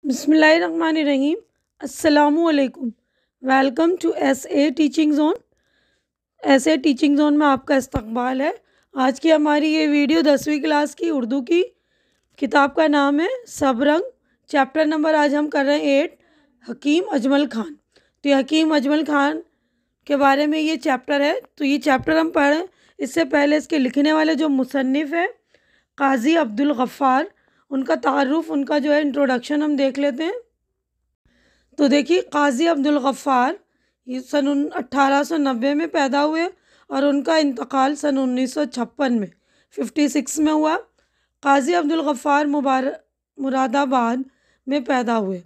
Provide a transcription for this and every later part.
بسم اللہ الرحمن الرحیم۔ السلام علیکم۔ Welcome to S A teaching zone. S A teaching zone میں آپ کا استقبال ہے۔ آج کی ہماری یہ ویڈیو 10ویں کلاس کی اردو کی کتاب کا نام ہے سب رنگ۔ چیپٹر نمبر آج ہم کر رہے ہیں 8، حکیم اجمل خان۔ تو یہ حکیم اجمل خان کے بارے میں یہ چیپٹر ہے۔ تو یہ چیپٹر ہم پڑھ رہے ہیں، اس سے پہلے اس کے لکھنے والے جو مصنف ہے قاضی عبدالغفار، ان کا تعارف، ان کا جو ہے انٹروڈکشن ہم دیکھ لیتے ہیں۔ تو دیکھیے، قاضی عبدالغفار یہ سن 1890 میں پیدا ہوئے اور ان کا انتقال سن 1956 میں 56 میں ہوا۔ قاضی عبدالغفار مراد آباد میں پیدا ہوئے۔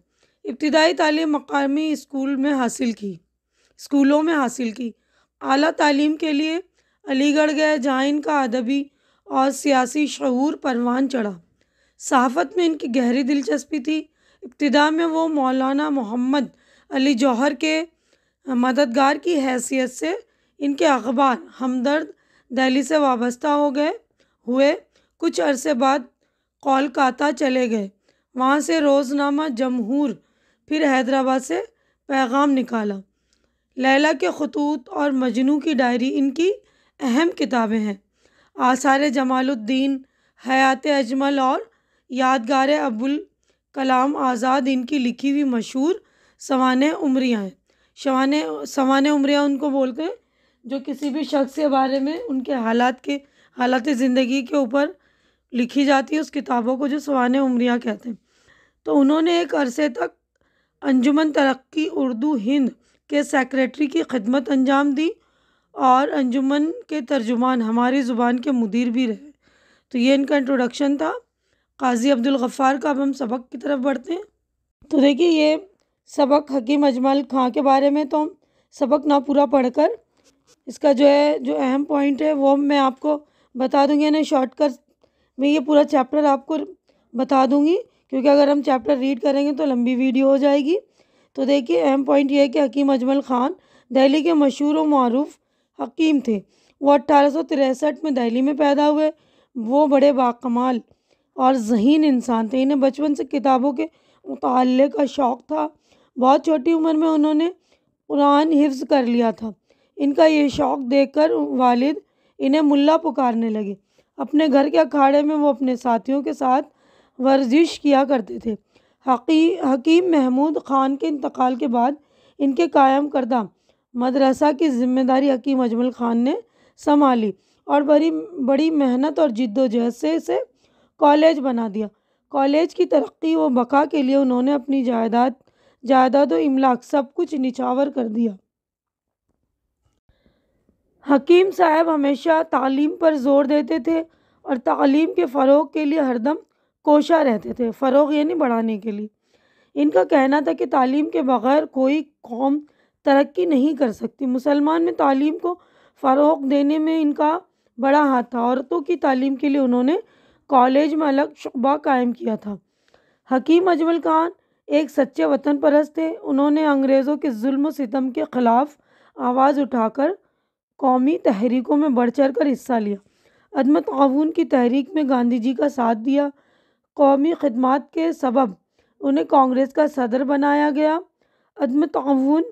ابتدائی تعلیم مقامی اسکولوں میں حاصل کی۔ اعلیٰ تعلیم کے لیے علی گڑھ گئے، جہاں ان کا ادبی اور سیاسی شعور پروان چڑھا۔ صحافت میں ان کی گہری دلچسپی تھی۔ ابتدا میں وہ مولانا محمد علی جوہر کے مددگار کی حیثیت سے ان کے اخبار ہمدرد دہلی سے وابستہ ہوئے۔ کچھ عرصے بعد کولکاتہ چلے گئے، وہاں سے روزنامہ جمہور، پھر حیدرآباد سے پیغام نکالا۔ لیلا کے خطوط اور مجنوں کی ڈائری ان کی اہم کتابیں ہیں۔ آثار جمال الدین، حیات اجمل اور یادگار ابوالکلام آزاد ان کی لکھی ہوئی مشہور سوانح عمریاں ہیں۔ سوانح عمریاں ان کو بولتے ہیں جو کسی بھی شخص کے بارے میں ان کے حالات زندگی کے اوپر لکھی جاتی ہے، اس کتابوں کو جو سوانح عمریاں کہتے ہیں۔ تو انہوں نے ایک عرصے تک انجمن ترقی اردو ہند کے سیکریٹری کی خدمت انجام دی اور انجمن کے ترجمان، ہماری زبان کے مدیر بھی رہے۔ تو یہ ان کا انٹروڈکشن تھا قاضی عبدالغفار کا۔ اب ہم سبق کی طرف بڑھتے ہیں۔ تو دیکھیے، یہ سبق حکیم اجمل خان کے بارے میں تو سبق نہ پورا پڑھ کر اس کا جو اہم پوائنٹ ہے وہ میں آپ کو بتا دوں گی، یعنی شارٹ کٹ میں یہ پورا چیپٹر آپ کو بتا دوں گی، کیونکہ اگر ہم چیپٹر ریڈ کریں گے تو لمبی ویڈیو ہو جائے گی۔ تو دیکھیے، اہم پوائنٹ یہ ہے کہ حکیم اجمل خان دہلی کے مشہور و معروف حکیم تھے۔ وہ 1863 میں دہلی میں پیدا ہوئے۔ وہ بڑے باکمال اور ذہین انسان تھے۔ انہیں بچپن سے کتابوں کے مطالعے کا شوق تھا۔ بہت چھوٹی عمر میں انہوں نے قرآن حفظ کر لیا تھا۔ ان کا یہ شوق دیکھ کر والد انہیں ملا پکارنے لگے۔ اپنے گھر کے اکھاڑے میں وہ اپنے ساتھیوں کے ساتھ ورزش کیا کرتے تھے۔ حکیم محمود خان کے انتقال کے بعد ان کے قائم کردہ مدرسہ کی ذمہ داری حکیم اجمل خان نے سنبھالی اور بڑی محنت اور جد و جہد سے اسے کالج بنا دیا۔ کالج کی ترقی و بقا کے لیے انہوں نے اپنی جائیداد و املاک سب کچھ نچھاور کر دیا۔ حکیم صاحب ہمیشہ تعلیم پر زور دیتے تھے اور تعلیم کے فروغ کے لیے ہر دم کوشاں رہتے تھے۔ فروغ یعنی بڑھانے کے لیے۔ ان کا کہنا تھا کہ تعلیم کے بغیر کوئی قوم ترقی نہیں کر سکتی۔ مسلمان میں تعلیم کو فروغ دینے میں ان کا بڑا ہاتھ تھا۔ عورتوں کی تعلیم کے لیے انہوں نے کالج میں الگ شعبہ قائم کیا تھا۔ حکیم اجمل خان ایک سچے وطن پرست تھے۔ انہوں نے انگریزوں کے ظلم و ستم کے خلاف آواز اٹھا کر قومی تحریکوں میں بڑھ چڑھ کر حصہ لیا۔ عدم تعاون کی تحریک میں گاندھی جی کا ساتھ دیا۔ قومی خدمات کے سبب انہیں کانگریس کا صدر بنایا گیا۔ عدم تعاون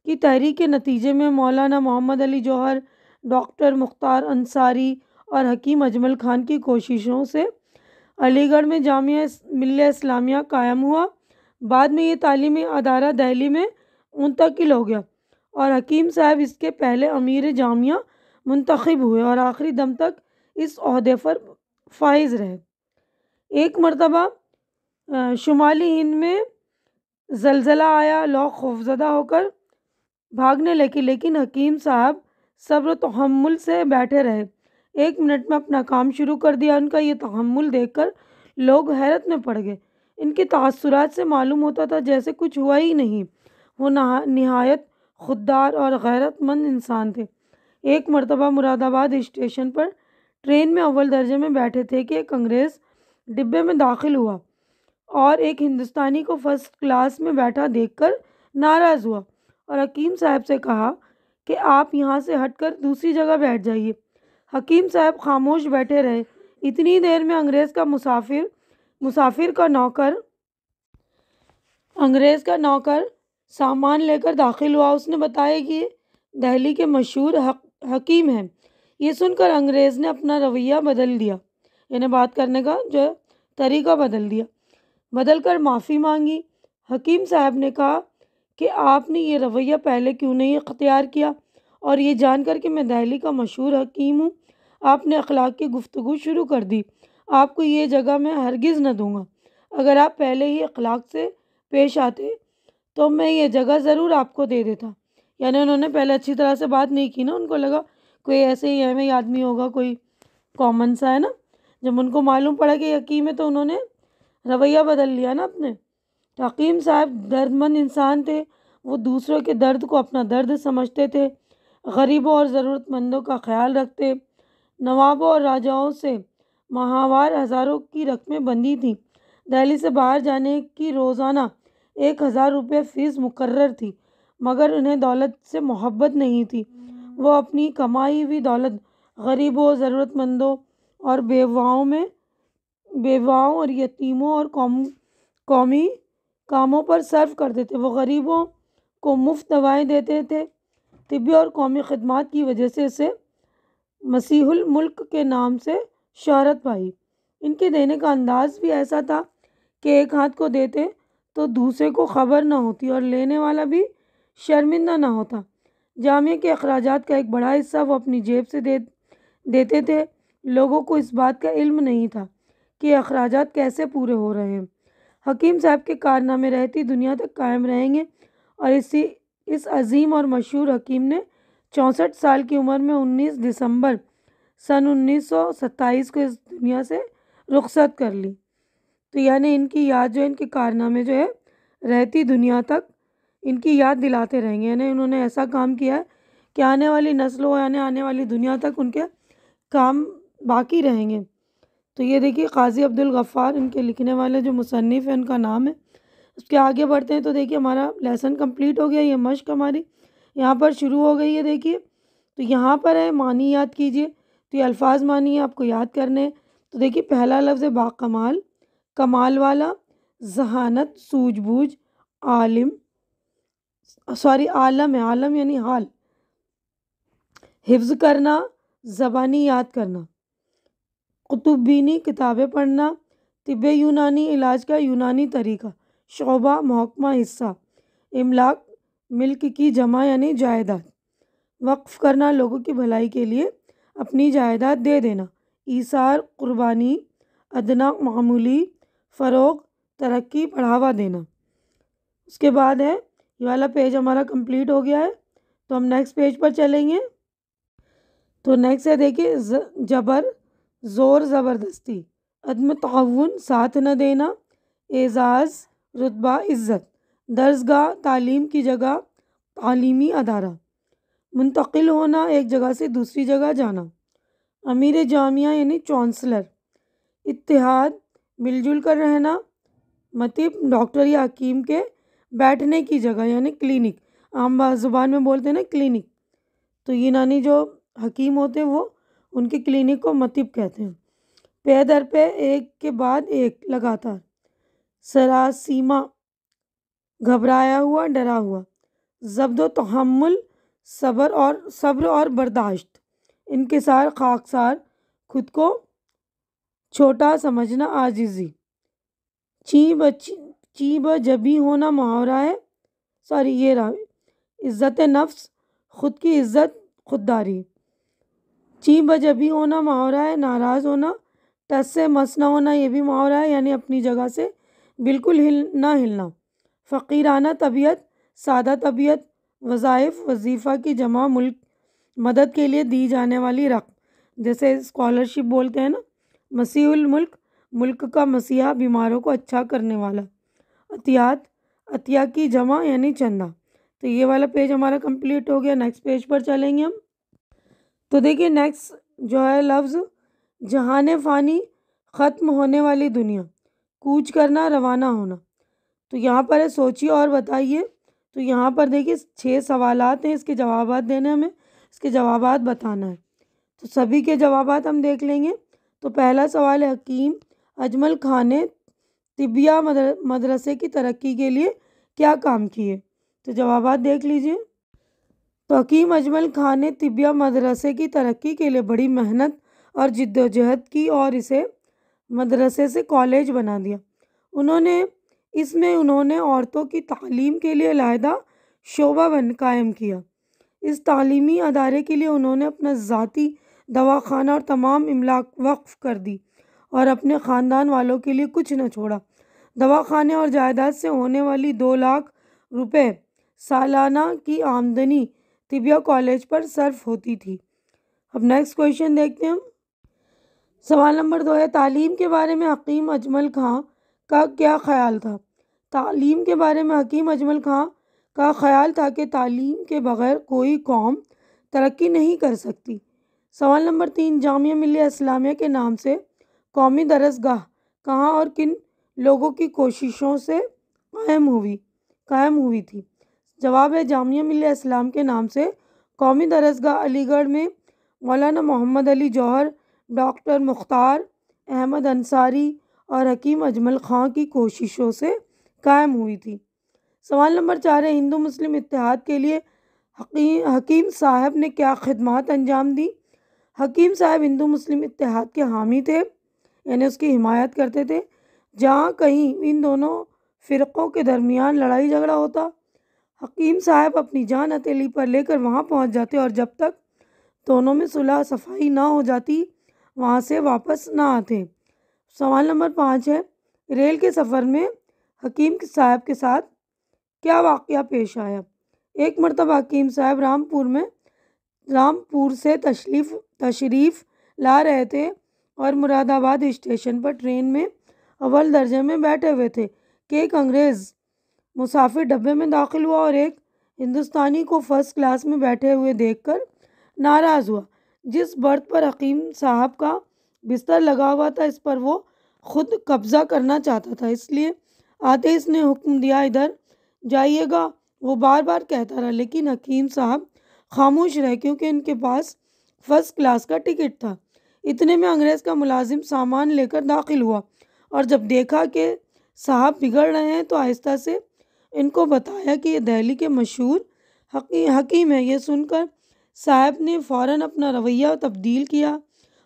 کی تحریک کے نتیجے میں مولانا محمد علی جوہر، ڈاکٹر مختار انصاری اور حکیم اجمل خان کی کوششوں سے علی گڑھ میں جامعہ ملیہ اسلامیہ قائم ہوا۔ بعد میں یہ تعلیمی ادارہ دہلی میں منتقل ہو گیا اور حکیم صاحب اس کے پہلے امیر جامعہ منتخب ہوئے اور آخری دم تک اس عہدے پر فائز رہے۔ ایک مرتبہ شمالی ہند میں زلزلہ آیا، لوگ خوفزدہ ہو کر بھاگنے لگے، لیکن حکیم صاحب صبر و تحمل سے بیٹھے رہے۔ 1 منٹ میں اپنا کام شروع کر دیا۔ ان کا یہ تحمل دیکھ کر لوگ حیرت میں پڑ گئے۔ ان کے تاثرات سے معلوم ہوتا تھا جیسے کچھ ہوا ہی نہیں۔ وہ نہایت خوددار اور غیرت مند انسان تھے۔ ایک مرتبہ مراد آباد اسٹیشن پر ٹرین میں اول درجے میں بیٹھے تھے کہ ایک انگریز ڈبے میں داخل ہوا اور ایک ہندوستانی کو فرسٹ کلاس میں بیٹھا دیکھ کر ناراض ہوا اور حکیم صاحب سے کہا کہ آپ یہاں سے ہٹ کر دوسری جگہ بیٹھ جائیے۔ حکیم صاحب خاموش بیٹھے رہے۔ اتنی دیر میں انگریز کا مسافر کا نوکر انگریز کا نوکر سامان لے کر داخل ہوا، اس نے بتایا کہ یہ دہلی کے مشہور حکیم ہیں۔ یہ سن کر انگریز نے اپنا رویہ بدل دیا، یعنی بات کرنے کا جو ہے طریقہ بدل کر معافی مانگی۔ حکیم صاحب نے کہا کہ آپ نے یہ رویہ پہلے کیوں نہیں اختیار کیا، اور یہ جان کر کہ میں دہلی کا مشہور حکیم ہوں آپ نے اخلاق کی گفتگو شروع کر دی۔ آپ کو یہ جگہ میں ہرگز نہ دوں گا۔ اگر آپ پہلے ہی اخلاق سے پیش آتے تو میں یہ جگہ ضرور آپ کو دے دیتا۔ یعنی انہوں نے پہلے اچھی طرح سے بات نہیں کی نا، ان کو لگا کوئی ایسے ہی احمد آدمی ہوگا، کوئی کامن سا ہے نا۔ جب ان کو معلوم پڑا کہ حکیم ہے تو انہوں نے رویہ بدل لیا نا اپنے۔ حکیم صاحب درد مند انسان تھے، وہ دوسروں کے درد کو اپنا درد سمجھتے تھے، غریبوں اور ضرورت مندوں کا خیال رکھتے۔ نوابوں اور راجاؤں سے ماہوار ہزاروں کی رقمیں بندھی تھیں۔ دہلی سے باہر جانے کی روزانہ 1000 روپے فیس مقرر تھی، مگر انہیں دولت سے محبت نہیں تھی۔ وہ اپنی کمائی ہوئی دولت غریبوں، ضرورت مندوں اور بیواؤں اور یتیموں اور قومی کاموں پر صرف کرتے تھے۔ وہ غریبوں کو مفت دوائیں دیتے تھے۔ طبی اور قومی خدمات کی وجہ سے اسے مسیح الملک کے نام سے شہرت پائی۔ ان کے دینے کا انداز بھی ایسا تھا کہ ایک ہاتھ کو دیتے تو دوسرے کو خبر نہ ہوتی اور لینے والا بھی شرمندہ نہ ہوتا۔ جامعہ کے اخراجات کا ایک بڑا حصہ وہ اپنی جیب سے دیتے تھے۔ لوگوں کو اس بات کا علم نہیں تھا کہ اخراجات کیسے پورے ہو رہے ہیں۔ حکیم صاحب کے کارنامے رہتی دنیا تک قائم رہیں گے، اور اس عظیم اور مشہور حکیم نے 64 سال کی عمر میں 19 دسمبر سن 1927 کو اس دنیا سے رخصت کر لی۔ تو یعنی ان کی یاد جو ان کے کارنامے جو ہے رہتی دنیا تک ان کی یاد دلاتے رہیں گے، یعنی انہوں نے ایسا کام کیا ہے کہ آنے والی نسلوں یعنی آنے والی دنیا تک ان کے کام باقی رہیں گے۔ تو یہ دیکھیے قاضی عبدالغفار ان کے لکھنے والے جو مصنف ہیں ان کا نام ہے۔ اس کے آگے بڑھتے ہیں تو دیکھیے ہمارا لیسن کمپلیٹ ہو گیا، یہ مشق ہماری یہاں پر شروع ہو گئی ہے۔ دیکھیے تو یہاں پر ہے معنی یاد کیجیے، تو یہ الفاظ معنی آپ کو یاد کرنے۔ تو دیکھیے پہلا لفظ ہے باکمال، کمال والا، ذہانت، سوجھ بوجھ، عالم ہے، عالم یعنی حال، حفظ کرنا، زبانی یاد کرنا، کتب بینی کتابیں پڑھنا، طب یونانی علاج کا یونانی طریقہ، شعبہ محکمہ حصہ، املاک ملک کی جمع یعنی جائیداد، وقف کرنا لوگوں کی بھلائی کے لیے اپنی جائیداد دے دینا، ایثار قربانی، ادنا معمولی، فروغ ترقی بڑھاوا دینا۔ اس کے بعد ہے یہ والا پیج ہمارا کمپلیٹ ہو گیا ہے، تو ہم نیکسٹ پیج پر چلیں گے۔ تو نیکسٹ ہے دیکھیے جبر، زور زبردستی، عدم تعاون ساتھ نہ دینا، اعزاز رتبہ عزت، درسگاہ تعلیم کی جگہ تعلیمی ادارہ، منتقل ہونا ایک جگہ سے دوسری جگہ جانا، امیر جامعہ یعنی چانسلر، اتحاد مل جل کر رہنا، مطب ڈاکٹر یا حکیم کے بیٹھنے کی جگہ یعنی کلینک، عام زبان میں بولتے ہیں نا کلینک، تو یونانی جو حکیم ہوتے ہیں وہ ان کے کلینک کو مطب کہتے ہیں۔ پے در پہ ایک کے بعد ایک لگاتار، سراسیمہ گھبرایا ہوا ڈرا ہوا، ضبط و تحمل صبر اور برداشت، انکسار خاکسار خود کو چھوٹا سمجھنا عاجزی، چی بجبی ہونا محاورہ ہے، یہ رہا عزت نفس خود کی عزت خودداری، چی بجبی ہونا محاورہ ہے، ناراض ہونا، ٹس سے مس نہ ہونا یہ بھی محاورہ ہے، یعنی اپنی جگہ سے بالکل نہ ہلنا، فقیرانہ طبیعت سادہ طبیعت، وظائف وظیفہ کی جمع مدد کے لیے دی جانے والی رقم، جیسے اسکالرشپ بولتے ہیں نا، مسیح الملک ملک کا مسیحا بیماروں کو اچھا کرنے والا، عطیات عطیہ کی جمع یعنی چندہ۔ تو یہ والا پیج ہمارا کمپلیٹ ہو گیا، نیکسٹ پیج پر چلیں گے ہم۔ تو دیکھیے نیکسٹ جو ہے لفظ جہان فانی، ختم ہونے والی دنیا، کوچ کرنا روانہ ہونا۔ تو یہاں پر ہے سوچیے اور بتائیے۔ تو یہاں پر دیکھیے 6 سوالات ہیں، اس کے جوابات دینے ہمیں، اس کے جوابات بتانا ہے، تو سبھی کے جوابات ہم دیکھ لیں گے۔ تو پہلا سوال ہے حکیم اجمل خان نے طبیہ مدرسے کی ترقی کے لیے کیا کام کیے؟ تو جوابات دیکھ لیجیے۔ تو حکیم اجمل خان نے طبیہ مدرسے کی ترقی کے لیے بڑی محنت اور جدوجہد کی اور اسے مدرسے سے کالج بنا دیا۔ انہوں نے عورتوں کی تعلیم کے لیے علیحدہ شعبہ قائم کیا۔ اس تعلیمی ادارے کے لیے انہوں نے اپنا ذاتی دواخانہ اور تمام املاک وقف کر دی اور اپنے خاندان والوں کے لیے کچھ نہ چھوڑا۔ دواخانے اور جائیداد سے ہونے والی 2 لاکھ روپے سالانہ کی آمدنی طبیہ کالج پر صرف ہوتی تھی۔ اب نیکسٹ کویشچن دیکھتے ہیں ہم۔ سوال نمبر 2 ہے، تعلیم کے بارے میں حکیم اجمل خان کا کیا خیال تھا؟ تعلیم کے بارے میں حکیم اجمل خان کا خیال تھا کہ تعلیم کے بغیر کوئی قوم ترقی نہیں کر سکتی۔ سوال نمبر 3، جامعہ ملیہ اسلامیہ کے نام سے قومی درس گاہ کہاں اور کن لوگوں کی کوششوں سے قائم ہوئی تھی؟ جواب ہے جامعہ ملیہ اسلام کے نام سے قومی درس گاہ علی گڑھ میں مولانا محمد علی جوہر، ڈاکٹر مختار احمد انصاری اور حکیم اجمل خان کی کوششوں سے قائم ہوئی تھی۔ سوال نمبر 4 ہے، ہندو مسلم اتحاد کے لیے حکیم صاحب نے کیا خدمات انجام دی؟ حکیم صاحب ہندو مسلم اتحاد کے حامی تھے، یعنی اس کی حمایت کرتے تھے۔ جہاں کہیں ان دونوں فرقوں کے درمیان لڑائی جھگڑا ہوتا، حکیم صاحب اپنی جان ہتھیلی پر لے کر وہاں پہنچ جاتے اور جب تک دونوں میں صلح صفائی نہ ہو جاتی وہاں سے واپس نہ آتے۔ سوال نمبر 5 ہے، ریل کے سفر میں حکیم صاحب کے ساتھ کیا واقعہ پیش آیا؟ ایک مرتبہ حکیم صاحب رامپور سے تشریف لا رہے تھے اور مراد آباد اسٹیشن پر ٹرین میں اول درجے میں بیٹھے ہوئے تھے کہ ایک انگریز مسافر ڈبے میں داخل ہوا اور ایک ہندوستانی کو فرسٹ کلاس میں بیٹھے ہوئے دیکھ کر ناراض ہوا۔ جس برتھ پر حکیم صاحب کا بستر لگا ہوا تھا اس پر وہ خود قبضہ کرنا چاہتا تھا، اس لیے آتے اس نے حکم دیا، ادھر جائیے گا۔ وہ بار بار کہتا رہا لیکن حکیم صاحب خاموش رہے کیونکہ ان کے پاس فرسٹ کلاس کا ٹکٹ تھا۔ اتنے میں انگریز کا ملازم سامان لے کر داخل ہوا اور جب دیکھا کہ صاحب بگڑ رہے ہیں تو آہستہ سے ان کو بتایا کہ یہ دہلی کے مشہور حکیم ہیں۔ یہ سن کر صاحب نے فوراً اپنا رویہ تبدیل کیا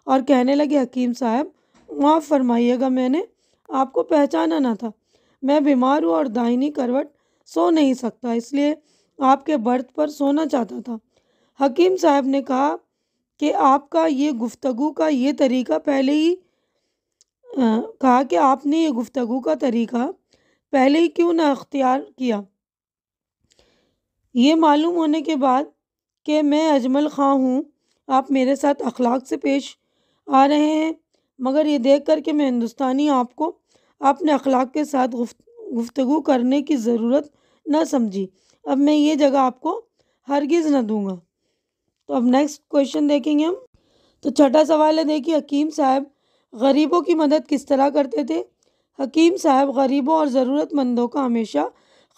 اور کہنے لگے، حکیم صاحب معاف فرمائیے گا، میں نے آپ کو پہچانا نہ تھا، میں بیمار ہوں اور داہنی کروٹ سو نہیں سکتا، اس لیے آپ کے برتھ پر سونا چاہتا تھا۔ حکیم صاحب نے کہا کہ آپ کا یہ گفتگو کا یہ طریقہ پہلے ہی کیوں نہ اختیار کیا؟ یہ معلوم ہونے کے بعد کہ میں اجمل خان ہوں آپ میرے ساتھ اخلاق سے پیش آ رہے ہیں، مگر یہ دیکھ کر کہ میں ہندوستانی آپ کو اپنے اخلاق کے ساتھ گفتگو کرنے کی ضرورت نہ سمجھی۔ اب میں یہ جگہ آپ کو ہرگز نہ دوں گا۔ تو اب نیکسٹ کویشچن دیکھیں گے ہم۔ تو چھٹا سوال ہے، دیکھیے، حکیم صاحب غریبوں کی مدد کس طرح کرتے تھے؟ حکیم صاحب غریبوں اور ضرورت مندوں کا ہمیشہ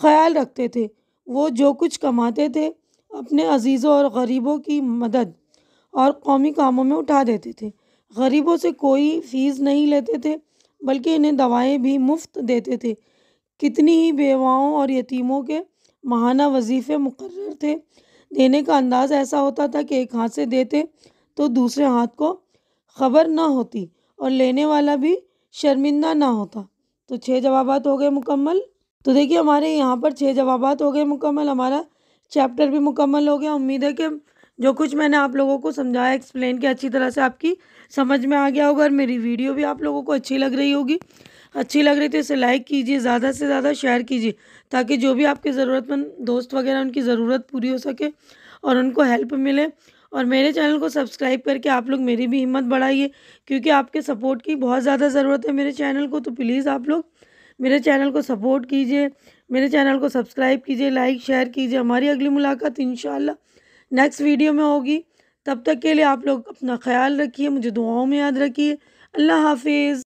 خیال رکھتے تھے۔ وہ جو کچھ کماتے تھے اپنے عزیزوں اور غریبوں کی مدد اور قومی کاموں میں اٹھا دیتے تھے۔ غریبوں سے کوئی فیس نہیں لیتے تھے بلکہ انہیں دوائیں بھی مفت دیتے تھے۔ کتنی ہی بیواؤں اور یتیموں کے ماہانہ وظیفے مقرر تھے۔ دینے کا انداز ایسا ہوتا تھا کہ ایک ہاتھ سے دیتے تو دوسرے ہاتھ کو خبر نہ ہوتی اور لینے والا بھی شرمندہ نہ ہوتا۔ تو 6 جوابات ہو گئے مکمل۔ تو دیکھیے ہمارے یہاں پر 6 جوابات ہو گئے مکمل، ہمارا چیپٹر بھی مکمل ہو گیا۔ امید ہے کہ جو کچھ میں نے آپ لوگوں کو سمجھایا، ایکسپلین کیا، اچھی طرح سے آپ کی سمجھ میں آ گیا ہوگا اور میری ویڈیو بھی آپ لوگوں کو اچھی لگ رہی ہوگی۔ اچھی لگ رہی تو اسے لائک کیجیے، زیادہ سے زیادہ شیئر کیجیے تاکہ جو بھی آپ کے ضرورت مند دوست وغیرہ ان کی ضرورت پوری ہو سکے اور ان کو ہیلپ ملے۔ اور میرے چینل کو سبسکرائب کر کے آپ لوگ میری بھی ہمت بڑھائیے کیونکہ آپ کے سپورٹ کی بہت زیادہ ضرورت ہے میرے چینل کو۔ تو پلیز آپ لوگ میرے چینل کو سپورٹ کیجیے، میرے چینل کو سبسکرائب کیجیے، لائک شیئر کیجیے۔ ہماری اگلی ملاقات انشاءاللہ نیکسٹ ویڈیو میں ہوگی۔ تب تک کے لیے آپ لوگ اپنا خیال رکھیے، مجھے دعاؤں میں یاد رکھیے۔ اللہ حافظ۔